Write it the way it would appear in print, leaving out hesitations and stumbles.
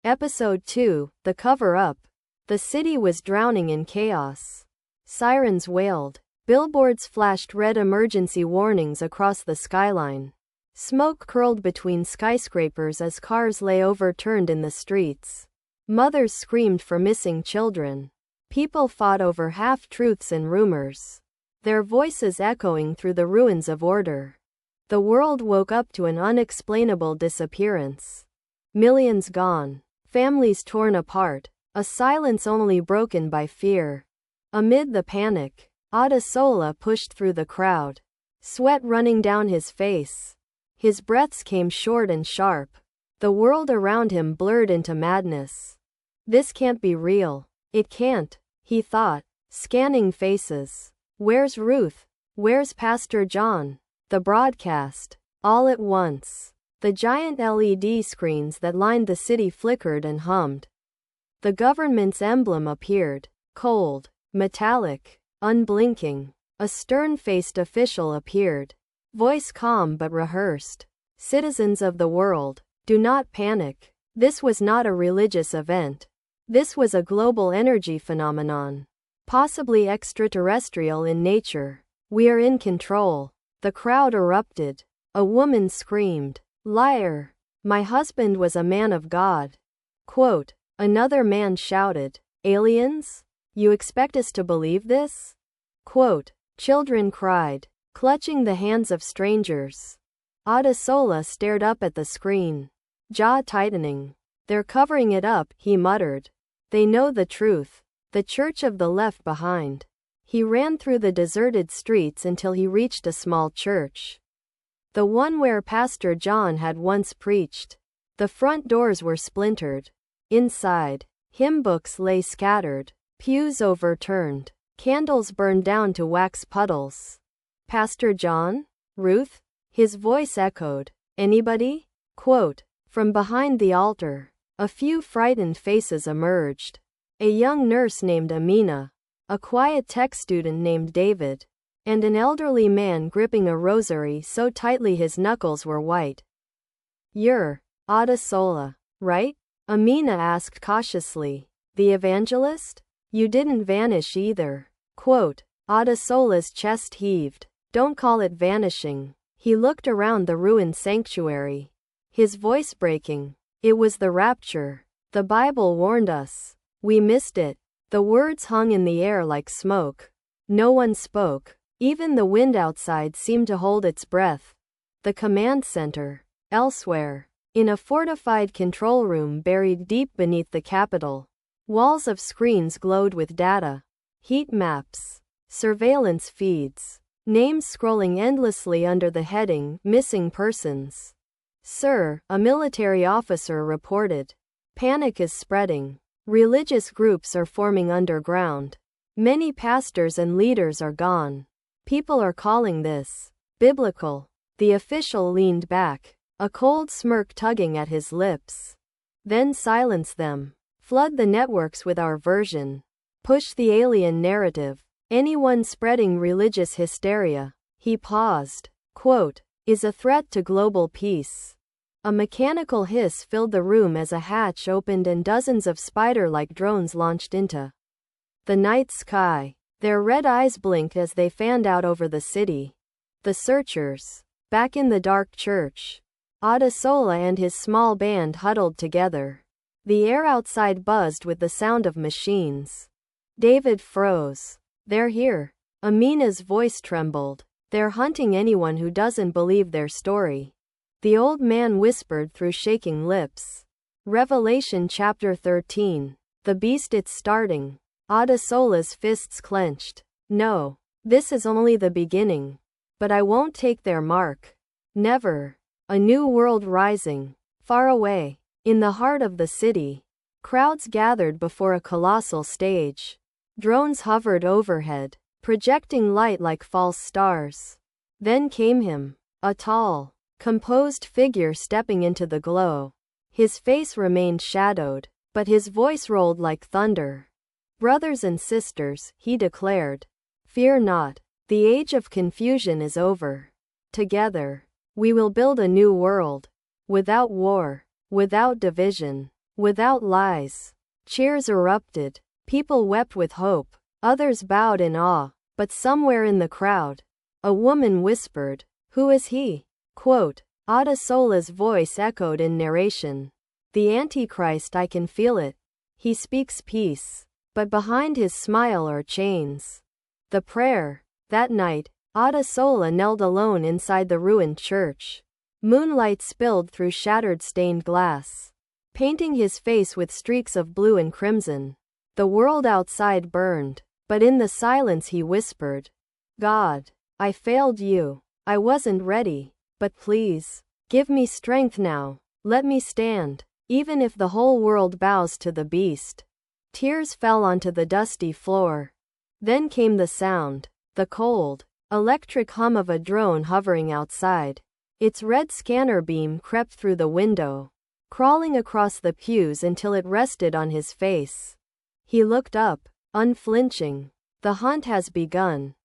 Episode 2, The Cover-Up. The city was drowning in chaos. Sirens wailed. Billboards flashed red emergency warnings across the skyline. Smoke curled between skyscrapers as cars lay overturned in the streets. Mothers screamed for missing children. People fought over half-truths and rumors, their voices echoing through the ruins of order. The world woke up to an unexplainable disappearance. Millions gone. Families torn apart. A silence only broken by fear. Amid the panic, Adesola pushed through the crowd, sweat running down his face. His breaths came short and sharp. The world around him blurred into madness. This can't be real. It can't, he thought, scanning faces. Where's Ruth? Where's Pastor John? The broadcast. All at once, the giant LED screens that lined the city flickered and hummed. The government's emblem appeared, cold, metallic, unblinking. A stern-faced official appeared, voice calm but rehearsed. Citizens of the world, do not panic. This was not a religious event. This was a global energy phenomenon, possibly extraterrestrial in nature. We are in control. The crowd erupted. A woman screamed, "Liar! My husband was a man of God." Quote, another man shouted, "Aliens? You expect us to believe this?" Quote, children cried, clutching the hands of strangers. Adesola stared up at the screen, jaw tightening. "They're covering it up," he muttered. "They know the truth. The church of the left behind." He ran through the deserted streets until he reached a small church. The one where Pastor John had once preached. The front doors were splintered. Inside, hymn books lay scattered, pews overturned, candles burned down to wax puddles. "Pastor John? Ruth?" His voice echoed. "Anybody?" Quote, from behind the altar, a few frightened faces emerged. A young nurse named Amina, a quiet tech student named David, and an elderly man gripping a rosary so tightly his knuckles were white. "You're Adesola, right?" Amina asked cautiously. "The evangelist? You didn't vanish either." Quote, Adesola's chest heaved. "Don't call it vanishing." He looked around the ruined sanctuary, his voice breaking. "It was the rapture. The Bible warned us. We missed it." The words hung in the air like smoke. No one spoke. Even the wind outside seemed to hold its breath. The command center. Elsewhere, in a fortified control room buried deep beneath the Capitol, walls of screens glowed with data, heat maps, surveillance feeds, names scrolling endlessly under the heading, "Missing Persons." "Sir," a military officer reported, "panic is spreading. Religious groups are forming underground. Many pastors and leaders are gone. People are calling this biblical." The official leaned back, a cold smirk tugging at his lips. "Then silence them. Flood the networks with our version. Push the alien narrative. Anyone spreading religious hysteria," he paused, quote, "is a threat to global peace." A mechanical hiss filled the room as a hatch opened and dozens of spider-like drones launched into the night sky. Their red eyes blinked as they fanned out over the city. The searchers, back in the dark church. Adesola and his small band huddled together. The air outside buzzed with the sound of machines. David froze. "They're here." Amina's voice trembled. "They're hunting anyone who doesn't believe their story." The old man whispered through shaking lips. Revelation chapter 13. The beast, it's starting. Adesola's fists clenched. "No. This is only the beginning. But I won't take their mark. Never." A new world rising. Far away, in the heart of the city, crowds gathered before a colossal stage. Drones hovered overhead, projecting light like false stars. Then came him, a tall, composed figure stepping into the glow. His face remained shadowed, but his voice rolled like thunder. "Brothers and sisters," he declared, "fear not. The age of confusion is over. Together, we will build a new world. Without war, without division." Without lies. Cheers erupted. People wept with hope. Others bowed in awe. But somewhere in the crowd, a woman whispered, "Who is he?" Quote, Adesola's voice echoed in narration. "The Antichrist, I can feel it. He speaks peace. But behind his smile are chains." The prayer. That night, Adesola knelt alone inside the ruined church. Moonlight spilled through shattered stained glass, painting his face with streaks of blue and crimson. The world outside burned, but in the silence he whispered, "God, I failed you. I wasn't ready. But please, give me strength now. Let me stand, even if the whole world bows to the beast." Tears fell onto the dusty floor. Then came the sound, the cold, electric hum of a drone hovering outside. Its red scanner beam crept through the window, crawling across the pews until it rested on his face. He looked up, unflinching. "The hunt has begun."